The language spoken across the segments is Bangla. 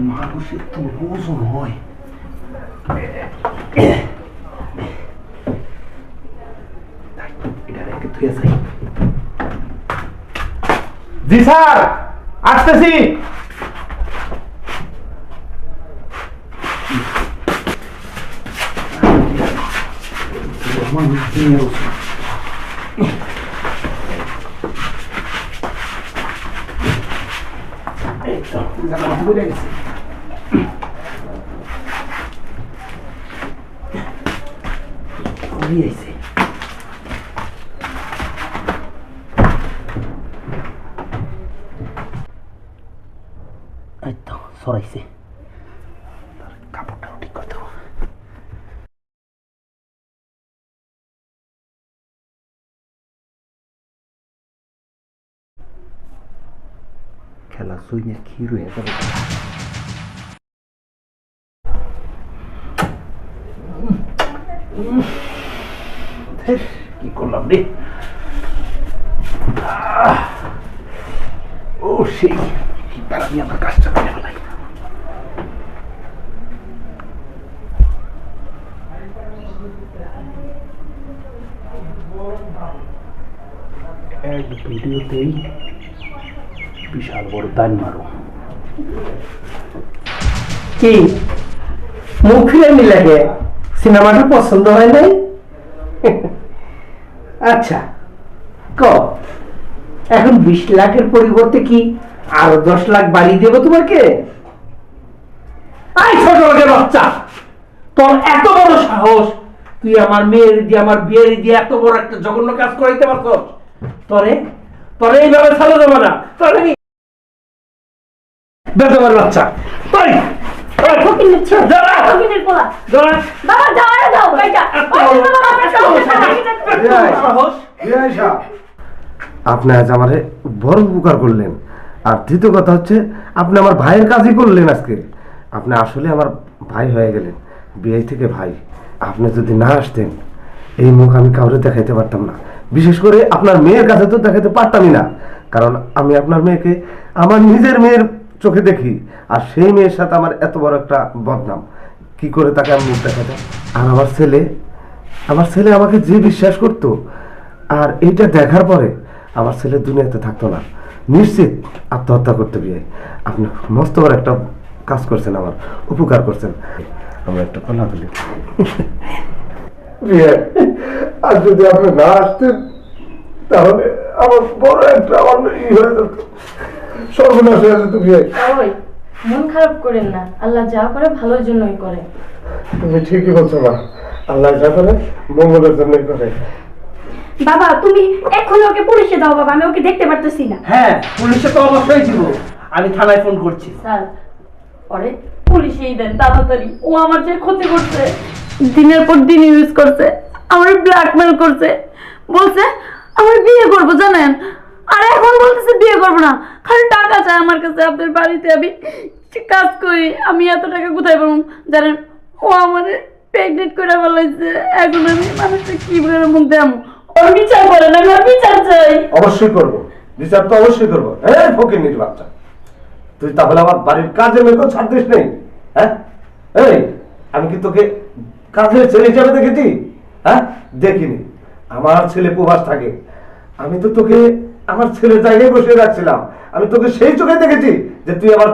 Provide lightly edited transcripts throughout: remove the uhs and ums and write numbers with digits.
মানুষের তো ওজন হয়। জি স্যার, আসতেছি। সরাইছে, কাপড়টাও ঠিক করতে হবে। খেলা সুইনে ক্ষীর হয়ে যাবে। কি করলাম রে? ও সেই আমি আমার কাজটা করে ফেলাই। এক ভিডিওতেই বিশাল বড় দান মারো। কি মুখ ফিরে লাগে? সিনেমাটা পছন্দ হয় নাই? আচ্ছা ক, এখন 20 লাখের পরিবর্তে কি আরো 10 লাখ বাড়িয়ে দেবো তোমাকে? আই ছোট লোকের বাচ্চা, তোর এত বড় সাহস, তুই আমার মেয়ের দিয়ে আমার বিয়ের দিয়ে এত বড় একটা জঘন্য কাজ করাইতে পারছ? তোরে তোরে এইভাবে চালু দেবো না। তোর আমি বেদবার বাচ্চা। আপনি আজ আমারে বড় উপকার করলেন, আর দ্বিতীয় কথা হচ্ছে আপনি আমার ভাইয়ের কাজই করলেন। আজকে আপনি আসলে আমার ভাই হয়ে গেলেন, বিয়ে থেকে ভাই। আপনি যদি না আসতেন এই মুখ আমি কাউরে দেখাইতে পারতাম না, বিশেষ করে আপনার মেয়ের কাছে তো দেখাতে পারতামই না, কারণ আমি আপনার মেয়েকে আমার নিজের মেয়ের চোখে দেখি, আর সেই মেয়ের সাথে আমার এত বড় একটা বদনাম, কি করে তাকে আমি মুখ দেখাতাম? আর আমার ছেলে আমাকে যে বিশ্বাস করতো, আর এইটা দেখার পরে আমার ছেলে দুনিয়াতে থাকতো না, নিশ্চিত আত্মহত্যা করতে গিয়ে। আপনি মস্ত বড় একটা কাজ করছেন, আমার উপকার করছেন। আমরা একটা কথা বলি, আর যদি আপনি না আসতেন তাহলে আমার বড় একটা সর্বনাশ হয়ে যেত। মন খারাপ করেন না, আল্লাহ যা করে ভালোর জন্যই করে। তুমি ঠিকই বলছো মা, আল্লাহ যা করে মঙ্গলের জন্যই করে। বাবা তুমি এখনই ওকে পুলিশে দাও বাবা, আমি ওকে দেখতে পারতেছি না। হ্যাঁ পুলিশে তো অবশ্যই দিব, আমি থানায় ফোন করছি। স্যার পরে পুলিশেই দেন তাড়াতাড়ি, ও আমার যে ক্ষতি করছে, দিনের পর দিন ইউজ করছে, আমার ব্ল্যাকমেল করছে, বলছে আমার বিয়ে করব জানেন, আর এখন বলতেছে বিয়ে করব না, খালি টাকা চায় আমার কাছে। আপনার বাড়িতে আমি কাজ করি, আমি এত টাকা কোথায় পাবো জানেন? ও আমাদের প্রেগনেন্ট করে বলাইছে, এখন আমি মানুষটা কি করে মুখ দেবো? ওর বিচার করেন, আমি ওর বিচার চাই। অবশ্যই করবো, বিচার তো অবশ্যই করবো। হ্যাঁ ফকির বাচ্চা, তুই তাহলে আমার বাড়ির কাজে মেয়েকেও ছাড় দিস নেই? হ্যাঁ এই আমি কি তোকে কাজের ছেলে হিসাবে দেখেছি? হ্যাঁ দেখিনি। আমার ছেলে প্রবাস থাকে, আমি তো তোকে আমার ছেলের জায়গায় বসিয়ে রাখছিলাম। আমি তোকে সেই চোখে দেখেছি যে তুই আমার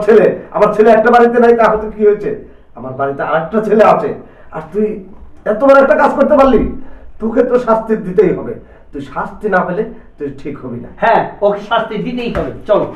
ছেলে একটা বাড়িতে নাই, তাহলে কি হয়েছে? আমার বাড়িতে আরেকটা ছেলে আছে, আর তুই এত বড় একটা কাজ করতে পারলি? তোকে তো শাস্তি দিতেই হবে, তুই শাস্তি না পেলে তুই ঠিক হবি না। হ্যাঁ ওকে শাস্তি দিতেই হবে, চলো।